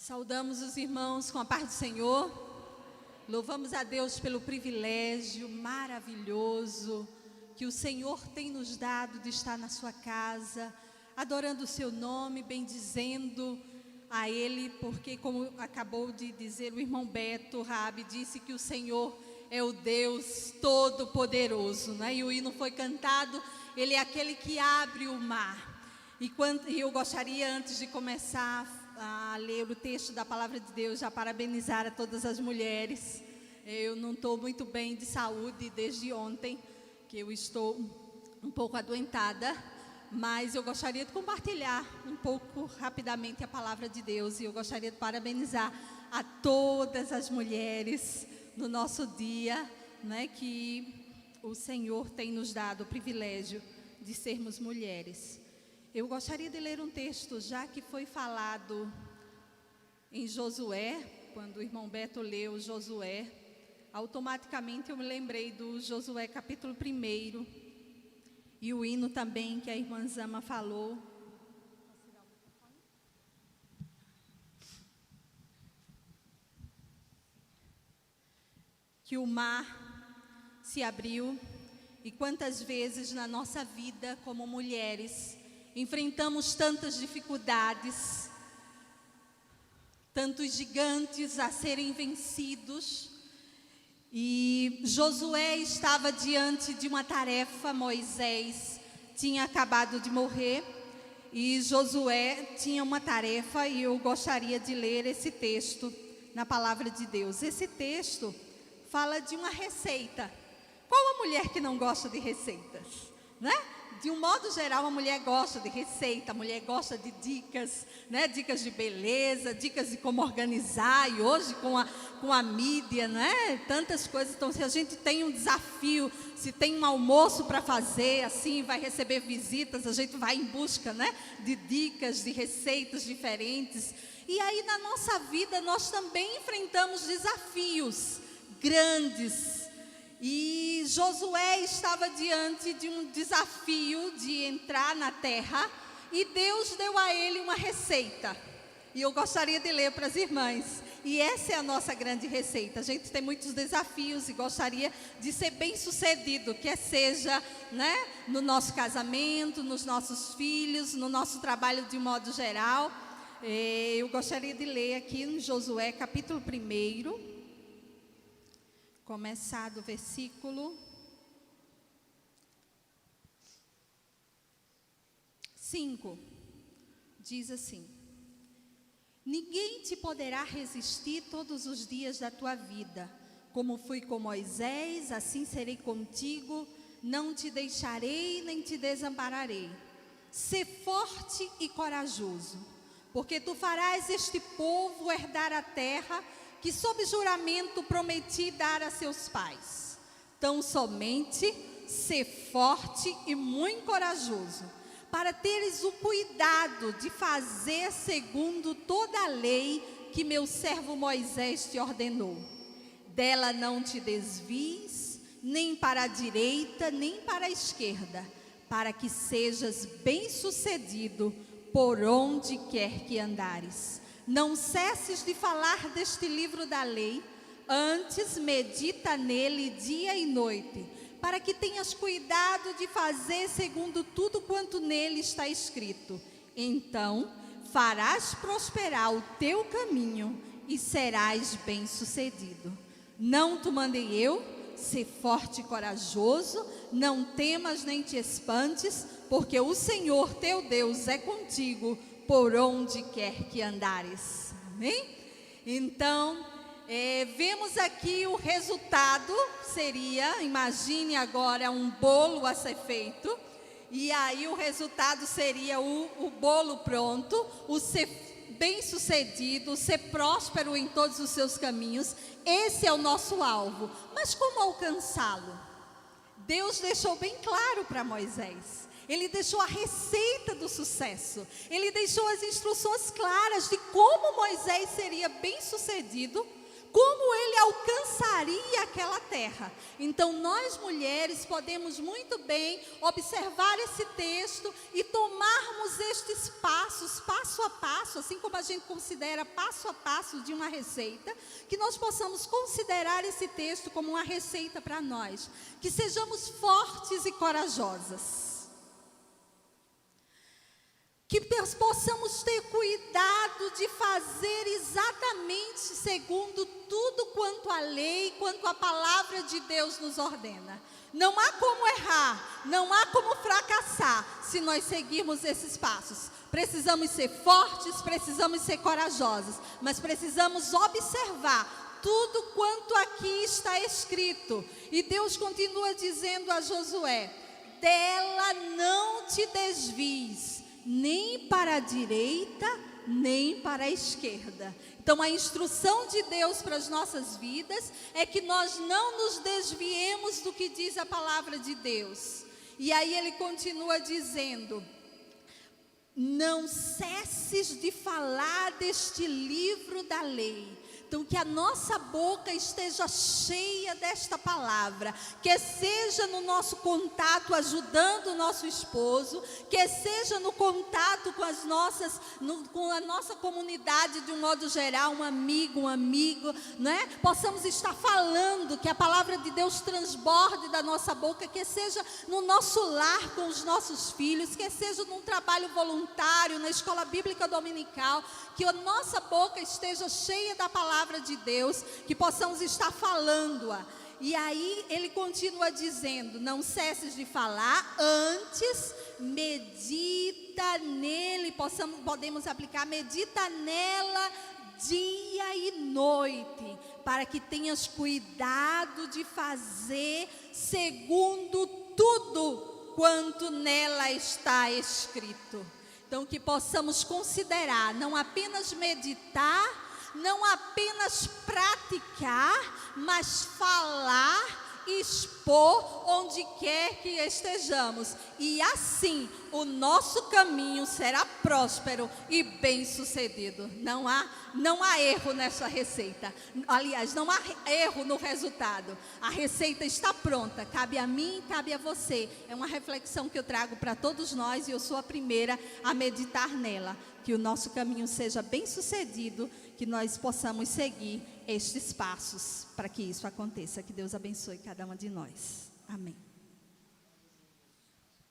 Saudamos os irmãos com a paz do Senhor. Louvamos a Deus pelo privilégio maravilhoso que o Senhor tem nos dado de estar na sua casa, adorando o seu nome, bendizendo a Ele, porque como acabou de dizer o irmão Beto, Rabi disse que o Senhor é o Deus Todo-Poderoso, né? E o hino foi cantado, Ele é aquele que abre o mar. E eu gostaria, antes de começar a ler o texto da palavra de Deus, já parabenizar a todas as mulheres. Eu não estou muito bem de saúde desde ontem, que eu estou um pouco adoentada, mas eu gostaria de compartilhar um pouco rapidamente a palavra de Deus, e eu gostaria de parabenizar a todas as mulheres no nosso dia, né, que o Senhor tem nos dado o privilégio de sermos mulheres. Eu gostaria de ler um texto, já que foi falado em Josué, quando o irmão Beto leu Josué, automaticamente eu me lembrei do Josué capítulo 1, e o hino também que a irmã Zama falou. Que o mar se abriu, e quantas vezes na nossa vida como mulheres enfrentamos tantas dificuldades, tantos gigantes a serem vencidos. E Josué estava diante de uma tarefa. Moisés tinha acabado de morrer e Josué tinha uma tarefa, e eu gostaria de ler esse texto na palavra de Deus. Esse texto fala de uma receita. Qual a mulher que não gosta de receitas, né? De um modo geral, a mulher gosta de receita, a mulher gosta de dicas, né? Dicas de beleza, dicas de como organizar. E hoje com a mídia, né? Tantas coisas. Então, se a gente tem um desafio, se tem um almoço para fazer, assim, vai receber visitas, a gente vai em busca, né? De dicas, de receitas diferentes. E aí, na nossa vida, nós também enfrentamos desafios grandes. E Josué estava diante de um desafio de entrar na terra, e Deus deu a ele uma receita. E eu gostaria de ler para as irmãs. E essa é a nossa grande receita. A gente tem muitos desafios e gostaria de ser bem sucedido, quer seja, né, no nosso casamento, nos nossos filhos, no nosso trabalho de modo geral. Eu gostaria de ler aqui em Josué capítulo 1, começar do versículo 5, diz assim: ninguém te poderá resistir todos os dias da tua vida. Como fui com Moisés, assim serei contigo, não te deixarei nem te desampararei. Sê forte e corajoso, porque tu farás este povo herdar a terra que sob juramento prometi dar a seus pais. Tão somente ser forte e muito corajoso, para teres o cuidado de fazer segundo toda a lei que meu servo Moisés te ordenou. Dela não te desvies, nem para a direita, nem para a esquerda, para que sejas bem-sucedido por onde quer que andares. Não cesses de falar deste livro da lei, antes medita nele dia e noite, para que tenhas cuidado de fazer segundo tudo quanto nele está escrito. Então farás prosperar o teu caminho e serás bem-sucedido. Não te mandei eu? Ser forte e corajoso, não temas nem te espantes, porque o Senhor teu Deus é contigo por onde quer que andares. Amém? Então, vemos aqui o resultado seria, imagine agora um bolo a ser feito, e aí o resultado seria o bolo pronto, o ser bem-sucedido, ser próspero em todos os seus caminhos. Esse é o nosso alvo. Mas como alcançá-lo? Deus deixou bem claro para Moisés. Ele deixou a receita do sucesso. Ele deixou as instruções claras de como Moisés seria bem-sucedido como ele alcançaria aquela terra. Então nós mulheres podemos muito bem observar esse texto e tomarmos estes passos, passo a passo, assim como a gente considera passo a passo de uma receita, que nós possamos considerar esse texto como uma receita para nós, que sejamos fortes e corajosas. Que possamos ter cuidado de fazer exatamente segundo tudo quanto a lei, quanto a palavra de Deus nos ordena. Não há como errar, não há como fracassar se nós seguirmos esses passos. Precisamos ser fortes, precisamos ser corajosos, mas precisamos observar tudo quanto aqui está escrito. E Deus continua dizendo a Josué: dela não te desvies, nem para a direita, nem para a esquerda. Então a instrução de Deus para as nossas vidas é que nós não nos desviemos do que diz a palavra de Deus. E aí ele continua dizendo: não cesses de falar deste livro da lei. Então que a nossa boca esteja cheia desta palavra, que seja no nosso contato ajudando o nosso esposo, que seja no contato com a nossa comunidade de um modo geral, um amigo, né? Possamos estar falando, que a palavra de Deus transborde da nossa boca, que seja no nosso lar com os nossos filhos, que seja num trabalho voluntário, na escola bíblica dominical, que a nossa boca esteja cheia da palavra de Deus, que possamos estar falando-a. E aí ele continua dizendo: não cesses de falar, antes medita nele, podemos aplicar, medita nela dia e noite, para que tenhas cuidado de fazer segundo tudo quanto nela está escrito. Então que possamos considerar, não apenas meditar, não apenas praticar, mas falar e expor onde quer que estejamos. E assim o nosso caminho será próspero e bem sucedido. Não há erro nessa receita. Aliás, não há erro no resultado. A receita está pronta. Cabe a mim, cabe a você. É uma reflexão que eu trago para todos nós e eu sou a primeira a meditar nela. Que o nosso caminho seja bem sucedido, que nós possamos seguir estes passos para que isso aconteça. Que Deus abençoe cada uma de nós. Amém.